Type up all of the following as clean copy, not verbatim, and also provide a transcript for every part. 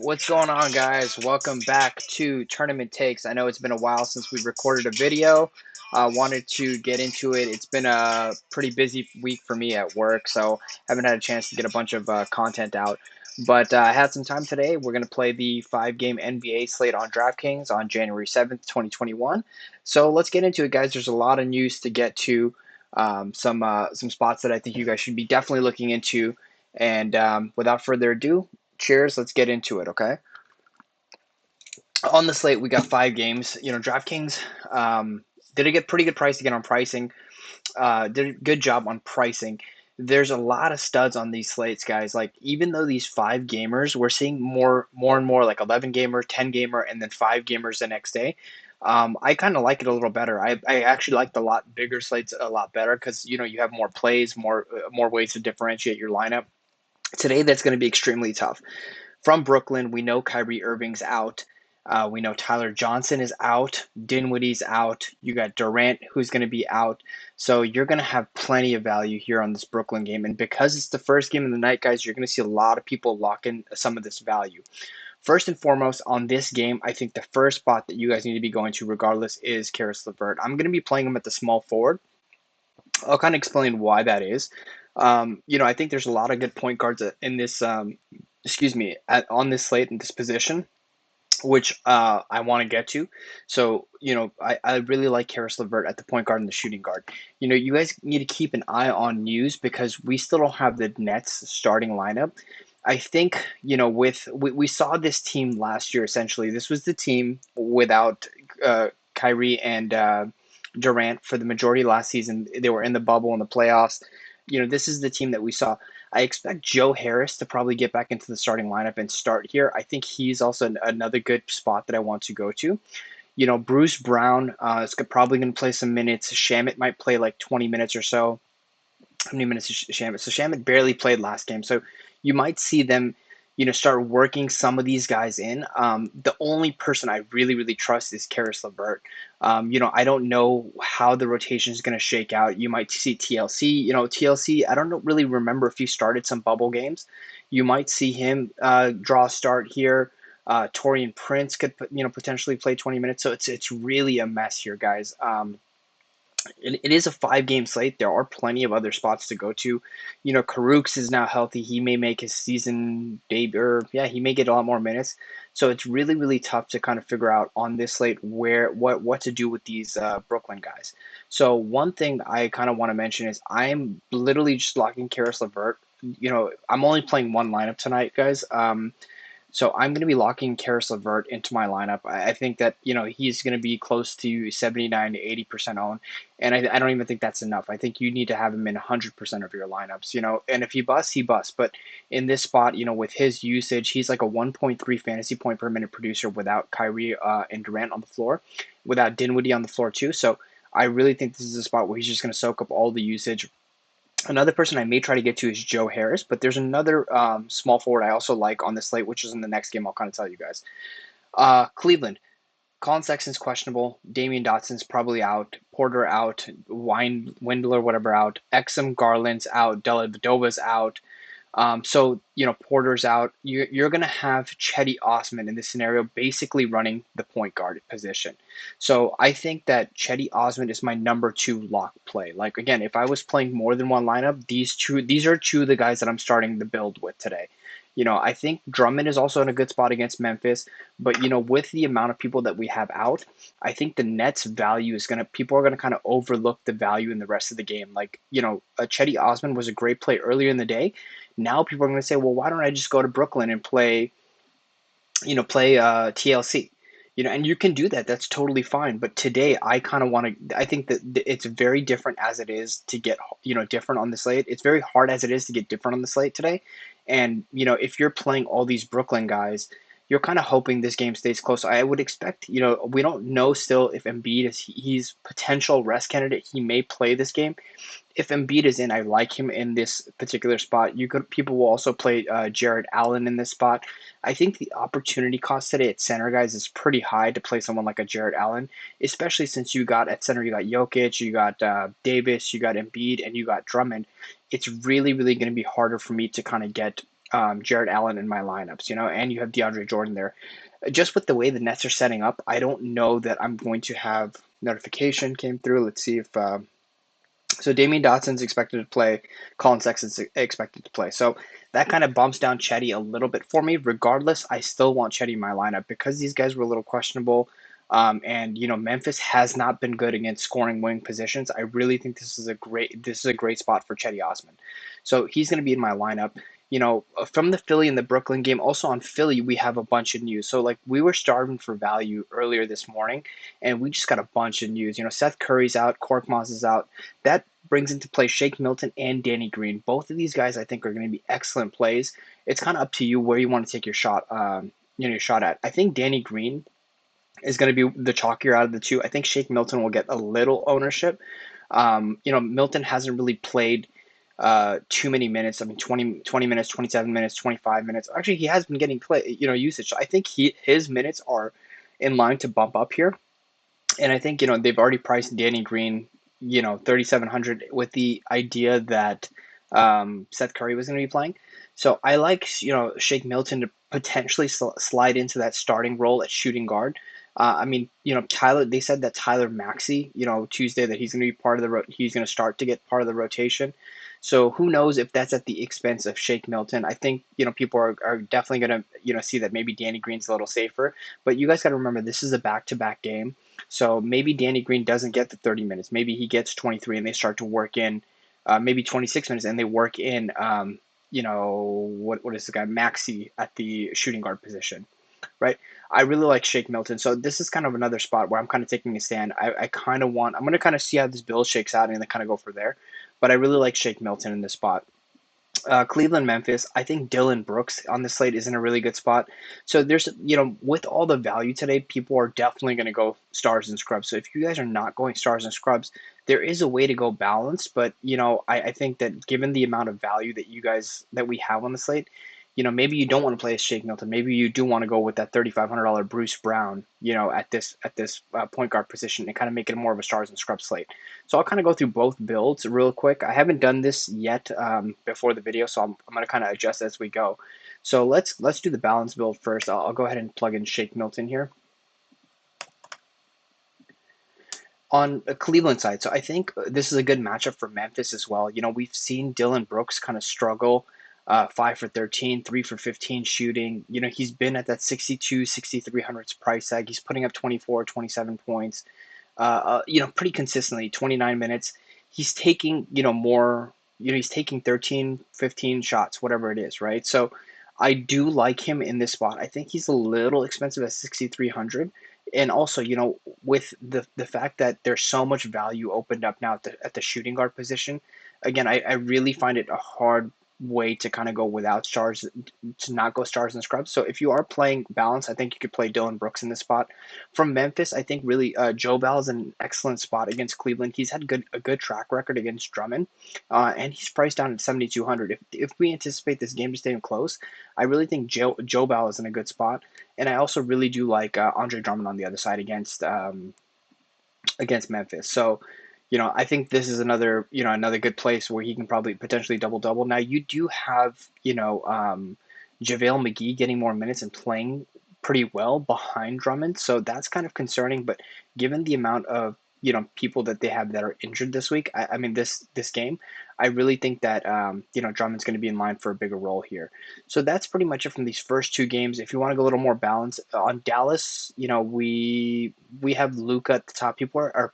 What's going on, guys? Welcome back to Tournament Takes. I know it's been a while since we recorded a video. Wanted to get into it. It's been a pretty busy week for me at work, so haven't had a chance to get a bunch of content out. But I had some time today. We're going to play the 5-game NBA slate on Draftkings on January 7th, 2021. So let's get into it, guys. There's a lot of news to get to. Some spots that I think you guys should be definitely looking into. And without further ado, cheers. Let's get into it, okay? On the slate, we got 5 games. DraftKings did a pretty good price again on pricing. Did a good job on pricing. There's a lot of studs on these slates, guys. Like, even though these 5 gamers, we're seeing more and more like 11 gamer, 10 gamer, and then 5 gamers the next day. I kind of like it a little better. I actually like the lot bigger slates a lot better because you have more plays, more ways to differentiate your lineup. Today, that's going to be extremely tough. From Brooklyn, we know Kyrie Irving's out. We know Tyler Johnson is out. Dinwiddie's out. You got Durant, who's going to be out. So you're going to have plenty of value here on this Brooklyn game. And because it's the first game of the night, guys, you're going to see a lot of people lock in some of this value. First and foremost, on this game, I think the first spot that you guys need to be going to regardless is Caris Levert. I'm going to be playing him at the small forward. I'll kind of explain why that is. I think there's a lot of good point guards in this, on this slate in this position, which I want to get to. So, I really like Caris Levert at the point guard and the shooting guard. You guys need to keep an eye on news because we still don't have the Nets starting lineup. I think, we saw this team last year, essentially. This was the team without Kyrie and Durant for the majority of last season. They were in the bubble in the playoffs. This is the team that we saw. I expect Joe Harris to probably get back into the starting lineup and start here. I think he's also another good spot that I want to go to. Bruce Brown is probably going to play some minutes. Shamet might play like 20 minutes or so. How many minutes is Shamet? So Shamet barely played last game. So you might see them, start working some of these guys in. The only person I really, really trust is Caris Levert. I don't know how the rotation is going to shake out. You might see TLC. TLC, I don't really remember if he started some bubble games. You might see him draw a start here. Torian Prince could, potentially play 20 minutes. So it's really a mess here, guys. It is a 5-game slate. There are plenty of other spots to go to. Karooks is now healthy. He may make his season debut. Yeah, he may get a lot more minutes. So it's really, really tough to kind of figure out on this slate what to do with these Brooklyn guys. So one thing I kind of want to mention is I'm literally just locking Caris Levert. I'm only playing one lineup tonight, guys. So I'm going to be locking Caris Levert into my lineup. I think that he's going to be close to 79 to 80% owned, and I don't even think that's enough. I think you need to have him in 100% of your lineups. And if he busts, he busts. But in this spot, with his usage, he's like a 1.3 fantasy point per minute producer without Kyrie and Durant on the floor, without Dinwiddie on the floor too. So I really think this is a spot where he's just going to soak up all the usage. Another person I may try to get to is Joe Harris, but there's another small forward I also like on this slate, which is in the next game. I'll kind of tell you guys. Cleveland. Colin Sexton's questionable. Damian Dotson's probably out. Porter out. Windler, whatever, out. Exum Garland's out. Dellavedova's out. Porter's out. You're going to have Cedi Osman in this scenario basically running the point guard position. So I think that Cedi Osman is my number 2 lock play. Like, again, if I was playing more than one lineup, these are two of the guys that I'm starting the build with today. I think Drummond is also in a good spot against Memphis, but with the amount of people that we have out, I think the Nets value is people are gonna kind of overlook the value in the rest of the game. Like, Cedi Osman was a great play earlier in the day. Now people are gonna say, well, why don't I just go to Brooklyn and play TLC? And you can do that. That's totally fine. But today, I kind of want to. I think that it's very different as it is to get different on the slate. It's very hard as it is to get different on the slate today. And if you're playing all these Brooklyn guys, you're kind of hoping this game stays close. I would expect. We don't know still if Embiid he's potential rest candidate. He may play this game. If Embiid is in, I like him in this particular spot. People will also play Jared Allen in this spot. I think the opportunity cost today at center, guys, is pretty high to play someone like a Jared Allen, especially since at center you got Jokic, you got Davis, you got Embiid, and you got Drummond. It's really, really going to be harder for me to kind of get Jared Allen in my lineups, and you have DeAndre Jordan there. Just with the way the Nets are setting up, I don't know that I'm going to have notification came through. Let's see if so Damian Dotson's expected to play, Colin Sexton's expected to play. So that kind of bumps down Cedi a little bit for me. Regardless, I still want Cedi in my lineup because these guys were a little questionable. And Memphis has not been good against scoring wing positions. I really think this is a great spot for Cedi Osman. So he's going to be in my lineup. From the Philly and the Brooklyn game, also on Philly, we have a bunch of news. So like we were starving for value earlier this morning, and we just got a bunch of news. Seth Curry's out, Korkmaz is out. That brings into play Shake Milton and Danny Green. Both of these guys, I think, are going to be excellent plays. It's kind of up to you where you want to take your shot. Your shot at. I think Danny Green is going to be the chalkier out of the two. I think Shake Milton will get a little ownership. Milton hasn't really played too many minutes. I mean, 20 minutes, 27 minutes, 25 minutes. Actually, he has been getting usage. So I think his minutes are in line to bump up here. And I think, they've already priced Danny Green, 3,700 with the idea that Seth Curry was going to be playing. So I like, Shake Milton to potentially slide into that starting role at shooting guard. I mean, Tyler. They said that Tyler Maxey, Tuesday, that he's going to be part of he's going to start to get part of the rotation. So who knows if that's at the expense of Shake Milton? I think people are definitely going to see that maybe Danny Green's a little safer. But you guys got to remember this is a back-to-back game, so maybe Danny Green doesn't get the 30 minutes. Maybe he gets 23, and they start to work in maybe 26 minutes, and they work in what is the guy Maxey at the shooting guard position, right? I really like Shake Milton. So this is kind of another spot where I'm kind of taking a stand. I'm going to kind of see how this build shakes out and then kind of go for there. But I really like Shake Milton in this spot. Cleveland, Memphis. I think Dylan Brooks on the slate is in a really good spot. So there's, with all the value today, people are definitely going to go stars and scrubs. So if you guys are not going stars and scrubs, there is a way to go balanced. But, I think that given the amount of value that we have on the slate, maybe you don't want to play as Shake Milton. Maybe you do want to go with that $3,500 Bruce Brown, at this point guard position and kind of make it more of a stars and scrubs slate. So I'll kind of go through both builds real quick. I haven't done this yet before the video, so I'm going to kind of adjust as we go. So let's do the balance build first. I'll go ahead and plug in Shake Milton here. On a Cleveland side, so I think this is a good matchup for Memphis as well. We've seen Dylan Brooks kind of struggle. 5 for 13, 3 for 15 shooting. He's been at that 62, 6,300 price tag. He's putting up 24, 27 points. Pretty consistently, 29 minutes. He's taking, more, he's taking 13, 15 shots, whatever it is, right? So I do like him in this spot. I think he's a little expensive at 6,300. And also, with the fact that there's so much value opened up now at the shooting guard position, again, I really find it a hard way to kind of go without stars, to not go stars and scrubs. So if you are playing balance, I think you could play Dylan Brooks in this spot. From Memphis, I think really Joe Bell is an excellent spot against Cleveland. He's had a good track record against Drummond, and he's priced down at 7,200. If we anticipate this game to stay close, I really think Joe Bell is in a good spot, and I also really do like Andre Drummond on the other side against Memphis. So I think this is another good place where he can probably potentially double. Now you do have, JaVale McGee getting more minutes and playing pretty well behind Drummond. So that's kind of concerning. But given the amount of, people that they have that are injured this week, I mean, this game, I really think that, Drummond's going to be in line for a bigger role here. So that's pretty much it from these first two games. If you want to go a little more balanced on Dallas, we have Luka at the top. People are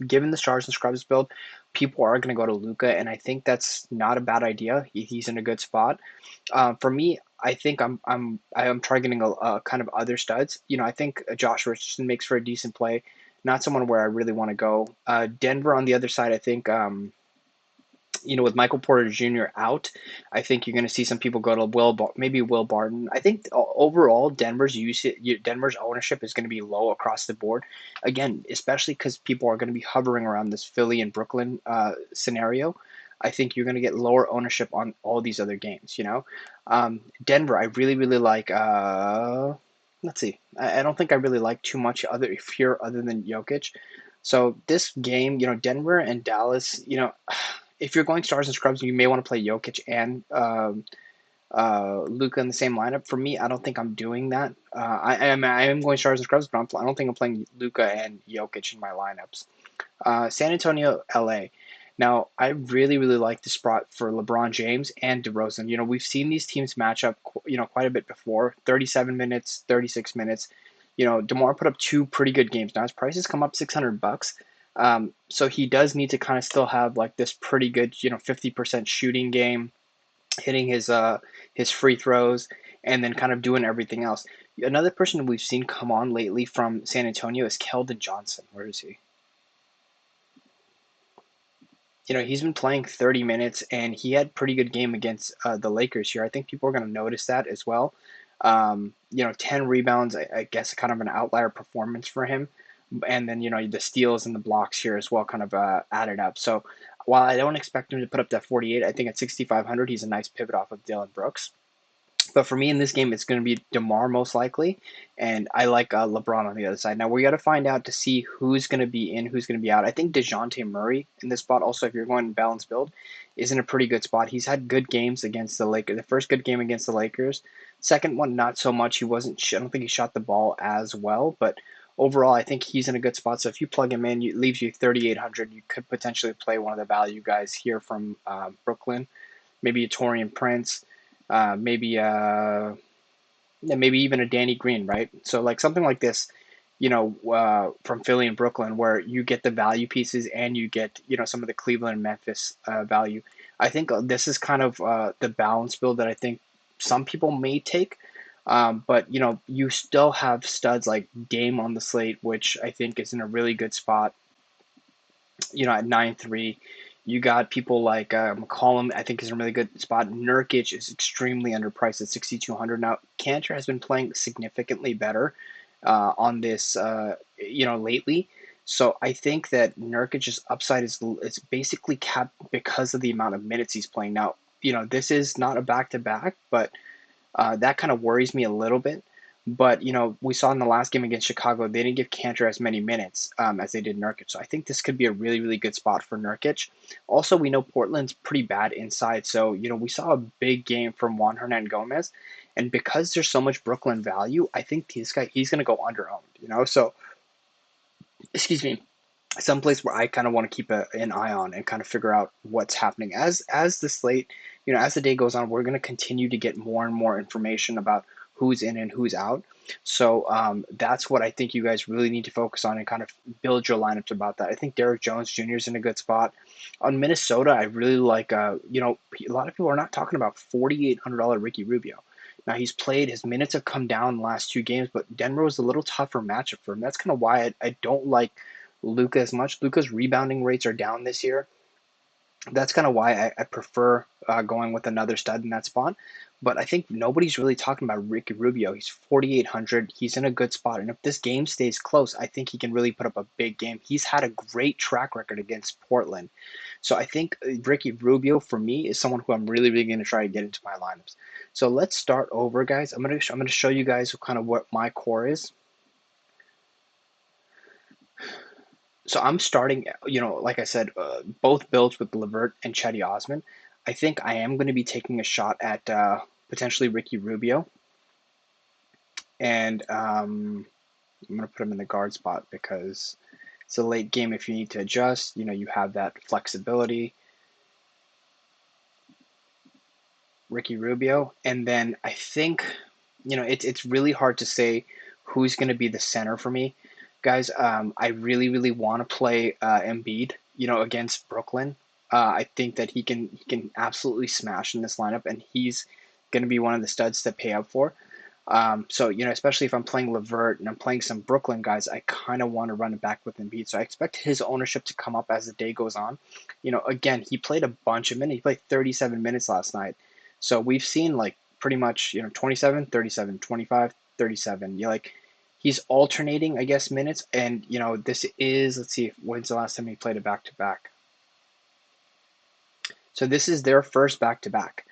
given the stars and scrubs build, people are going to go to Luka, and I think that's not a bad idea. He's in a good spot. For me, I think I'm targeting a kind of other studs. I think Josh Richardson makes for a decent play. Not someone where I really want to go. Denver on the other side, I think. With Michael Porter Jr. out, I think you're going to see some people go to maybe Will Barton. I think overall Denver's ownership is going to be low across the board. Again, especially because people are going to be hovering around this Philly and Brooklyn scenario. I think you're going to get lower ownership on all these other games. Denver, I really like. Let's see. I don't think I really like too much other than Jokic. So this game, Denver and Dallas, if you're going stars and scrubs, you may want to play Jokic and Luka in the same lineup. For me, I don't think I'm doing that. I am going stars and scrubs, but I don't think I'm playing Luka and Jokic in my lineups. San Antonio, LA. Now, I really, really like the spot for LeBron James and DeRozan. We've seen these teams match up, quite a bit before. 37 minutes, 36 minutes. DeMar put up two pretty good games. Now his prices come up $600. So he does need to kind of still have like this pretty good, 50% shooting game, hitting his free throws, and then kind of doing everything else. Another person we've seen come on lately from San Antonio is Keldon Johnson. Where is he? He's been playing 30 minutes and he had pretty good game against the Lakers here. I think people are going to notice that as well. 10 rebounds, I guess, kind of an outlier performance for him. And then, the steals and the blocks here as well kind of added up. So while I don't expect him to put up that 48, I think at 6,500, he's a nice pivot off of Dylan Brooks. But for me in this game, it's going to be DeMar most likely, and I like LeBron on the other side. Now we got to find out to see who's going to be in, who's going to be out. I think DeJounte Murray in this spot, also if you're going balanced build, is in a pretty good spot. He's had good games against the Lakers. The first good game against the Lakers, second one not so much. He wasn't. I don't think he shot the ball as well, but overall, I think he's in a good spot. So if you plug him in, it leaves you 3,800. You could potentially play one of the value guys here from Brooklyn, maybe a Torian Prince. Maybe maybe even a Danny Green, right? So like something like this, from Philly and Brooklyn, where you get the value pieces and you get some of the Cleveland and Memphis value. I think this is kind of the balance build that I think some people may take. But you still have studs like Dame on the slate, which I think is in a really good spot. At 9-3. You got people like McCollum, I think is in a really good spot. Nurkic is extremely underpriced at 6,200. Now, Cantor has been playing significantly better on this, lately. So I think that Nurkic's upside is basically capped because of the amount of minutes he's playing. Now, this is not a back-to-back, but that kind of worries me a little bit. But we saw in the last game against Chicago, they didn't give Cantor as many minutes as they did Nurkic. So I think this could be a really, really good spot for Nurkic. Also, we know Portland's pretty bad inside. So we saw a big game from Juan Hernangomez, and because there's so much Brooklyn value, I think he's going to go underowned. So excuse me, someplace where I kind of want to keep an eye on and kind of figure out what's happening as the slate, as the day goes on. We're going to continue to get more and more information about who's in and who's out. So that's what I think you guys really need to focus on and kind of build your lineups about that. I think Derrick Jones Jr. is in a good spot. On Minnesota, I really like, a lot of people are not talking about $4,800 Ricky Rubio. Now he's played, his minutes have come down in the last two games, but Denver was a little tougher matchup for him. That's kind of why I don't like Luka as much. Luka's rebounding rates are down this year. That's kind of why I prefer going with another stud in that spot. But I think nobody's really talking about Ricky Rubio. He's 4,800. He's in a good spot. And if this game stays close, I think he can really put up a big game. He's had a great track record against Portland. So I think Ricky Rubio, for me, is someone who I'm really, really going to try to get into my lineups. So let's start over, guys. I'm going to show you guys kind of what my core is. So I'm starting, like I said, both builds with Levert and Cedi Osman. I think I am going to be taking a shot at potentially Ricky Rubio. And I'm going to put him in the guard spot because it's a late game. If you need to adjust, you have that flexibility. Ricky Rubio. And then I think, it's really hard to say who's going to be the center for me. Guys, I really, really want to play Embiid, against Brooklyn. I think that he can absolutely smash in this lineup, and he's going to be one of the studs to pay up for. So, especially if I'm playing Levert and I'm playing some Brooklyn guys, I kind of want to run it back with Embiid. So I expect his ownership to come up as the day goes on. Again, he played a bunch of minutes. He played 37 minutes last night. So we've seen like pretty much, 27, 37, 25, 37. He's alternating, I guess, minutes. And, this is, let's see, when's the last time he played a back-to-back? So this is their first back-to-back.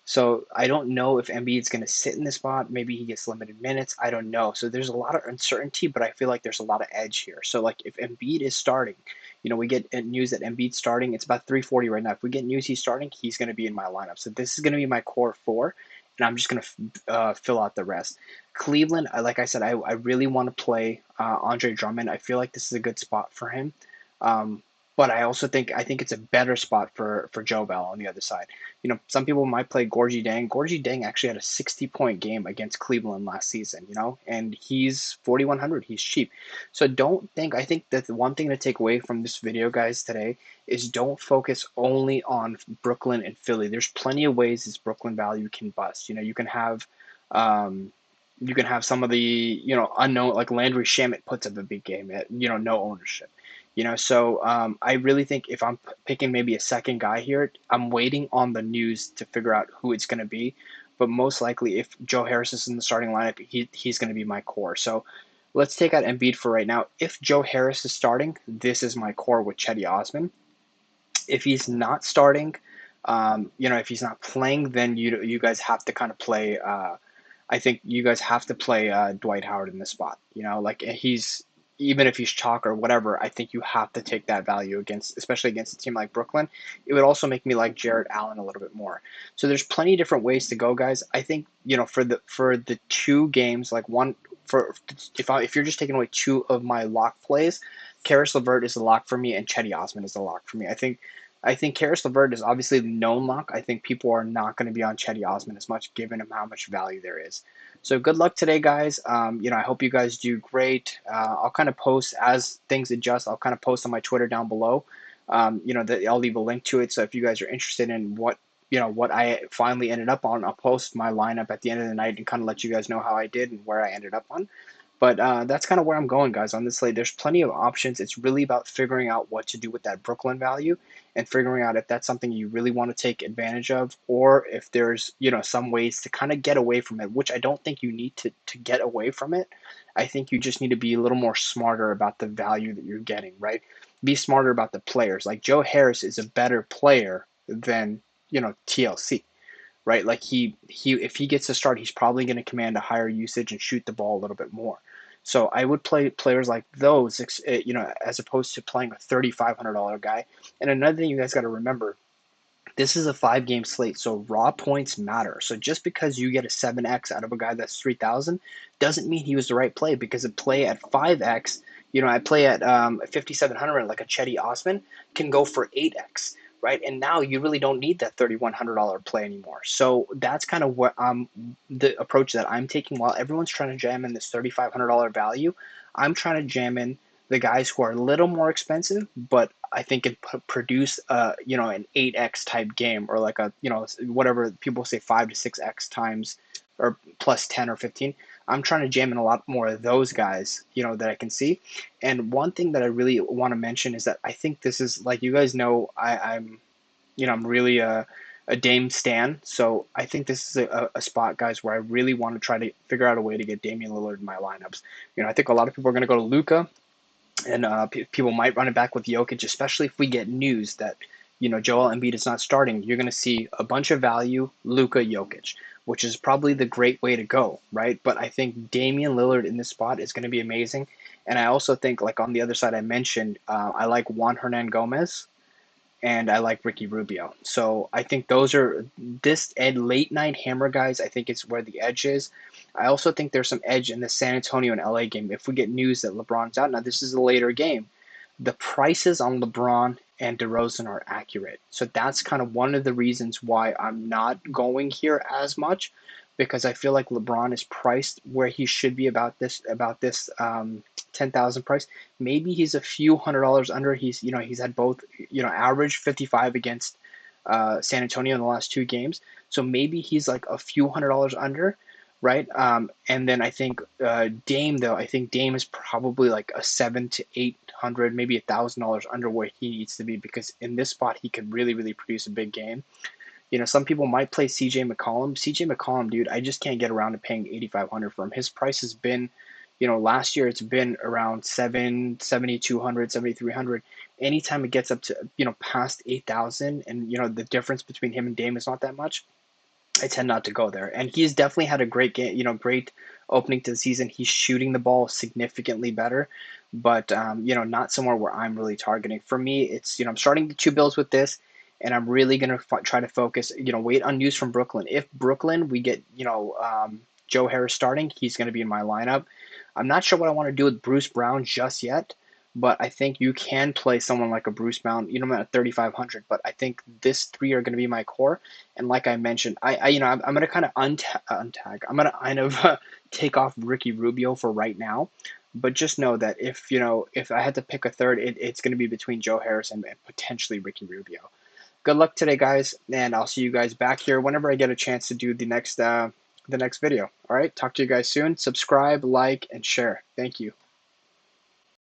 So I don't know if Embiid's going to sit in the spot. Maybe he gets limited minutes. I don't know. So there's a lot of uncertainty, but I feel like there's a lot of edge here. So like if Embiid is starting, we get news that Embiid's starting. It's about 340 right now. If we get news he's starting, he's going to be in my lineup. So this is going to be my core four. and I'm just going to fill out the rest. Cleveland, like I said, I really want to play Andre Drummond. I feel like this is a good spot for him. Um, but I think it's a better spot for Joe Bell on the other side. Some people might play Gorgie Dang. Gorgie Dang actually had a 60-point game against Cleveland last season, and he's 4,100. He's cheap. So I think that the one thing to take away from this video, guys, today is don't focus only on Brooklyn and Philly. There's plenty of ways this Brooklyn value can bust. Um, you can have some of the unknown, like Landry Shamet puts up a big game at no ownership. So I really think if I'm picking maybe a second guy here, I'm waiting on the news to figure out who it's going to be. But most likely, if Joe Harris is in the starting lineup, he's going to be my core. So let's take out Embiid for right now. If Joe Harris is starting, this is my core with Cedi Osman. If he's not starting, if he's not playing, then you guys have to kind of play. I think you guys have to play Dwight Howard in this spot. Like he's even if he's chalk or whatever, I think you have to take that value especially against a team like Brooklyn. It would also make me like Jarrett Allen a little bit more. So there's plenty of different ways to go, guys. I think for the two games, like one for if you're just taking away two of my lock plays, Caris Levert is a lock for me, and Cedi Osman is a lock for me. I think Caris Levert is obviously the known lock. I think people are not going to be on Cedi Osman as much, given him how much value there is. So good luck today, guys. I hope you guys do great. I'll kind of post as things adjust. I'll kind of post on my Twitter down below. I'll leave a link to it. So if you guys are interested in what I finally ended up on, I'll post my lineup at the end of the night and kind of let you guys know how I did and where I ended up on. But that's kind of where I'm going, guys, on this slate. There's plenty of options. It's really about figuring out what to do with that Brooklyn value and figuring out if that's something you really want to take advantage of, or if there's some ways to kind of get away from it, which I don't think you need to get away from it. I think you just need to be a little more smarter about the value that you're getting, right? Be smarter about the players. Like Joe Harris is a better player than TLC, right? Like if he gets a start, he's probably going to command a higher usage and shoot the ball a little bit more. So I would play players like those, as opposed to playing a $3,500 guy. And another thing you guys got to remember, this is a 5-game slate, so raw points matter. So just because you get a 7x out of a guy that's 3,000 doesn't mean he was the right play, because a play at 5x, I play at 5,700, like a Cedi Osman, can go for 8x, right? And now you really don't need that $3,100 play anymore. So that's kind of what the approach that I'm taking. While everyone's trying to jam in this $3,500 value, I'm trying to jam in the guys who are a little more expensive, but I think can produce an 8x type game, or like a whatever people say 5 to 6x times, or plus 10 or 15. I'm trying to jam in a lot more of those guys, that I can see. And one thing that I really want to mention is that I think this is, like, you guys know, I'm really a Dame stan. So I think this is a spot, guys, where I really want to try to figure out a way to get Damian Lillard in my lineups. I think a lot of people are going to go to Luka. And people might run it back with Jokic, especially if we get news that, Joel Embiid is not starting. You're going to see a bunch of value, Luka, Jokic, which is probably the great way to go, right? But I think Damian Lillard in this spot is going to be amazing. And I also think, like on the other side I mentioned, I like Juan Hernan Gomez, and I like Ricky Rubio. So I think those are this late night hammer guys. I think it's where the edge is. I also think there's some edge in the San Antonio and LA game. If we get news that LeBron's out, now this is a later game, the prices on LeBron and DeRozan are accurate. So that's kind of one of the reasons why I'm not going here as much, because I feel like LeBron is priced where he should be about this 10,000 price. Maybe he's a few $100 under. He's had both average 55 against San Antonio in the last two games. So maybe he's like a few $100 under, right? And then I think Dame, though, I think Dame is probably like a 700 to 800, maybe $1,000 under where he needs to be, because in this spot he could really, really produce a big game. Some people might play CJ McCollum. CJ McCollum, dude, I just can't get around to paying 8,500 for him. His price has been, last year it's been around 7,200, 7,300. Anytime it gets up to, past 8,000, and, the difference between him and Dame is not that much, I tend not to go there. And he's definitely had a great game, great opening to the season. He's shooting the ball significantly better, but, not somewhere where I'm really targeting. For me, it's, I'm starting the two bills with this. and I'm really going to try to focus, wait on news from Brooklyn. If Brooklyn, we get, Joe Harris starting, he's going to be in my lineup. I'm not sure what I want to do with Bruce Brown just yet, but I think you can play someone like a Bruce Brown, I'm at 3,500, but I think this three are going to be my core. And like I mentioned, I'm going to kind of untag. I'm going to kind of take off Ricky Rubio for right now. But just know that if I had to pick a third, it's going to be between Joe Harris and potentially Ricky Rubio. Good luck today, guys, and I'll see you guys back here whenever I get a chance to do the next video. All right, talk to you guys soon. Subscribe, like, and share. Thank you.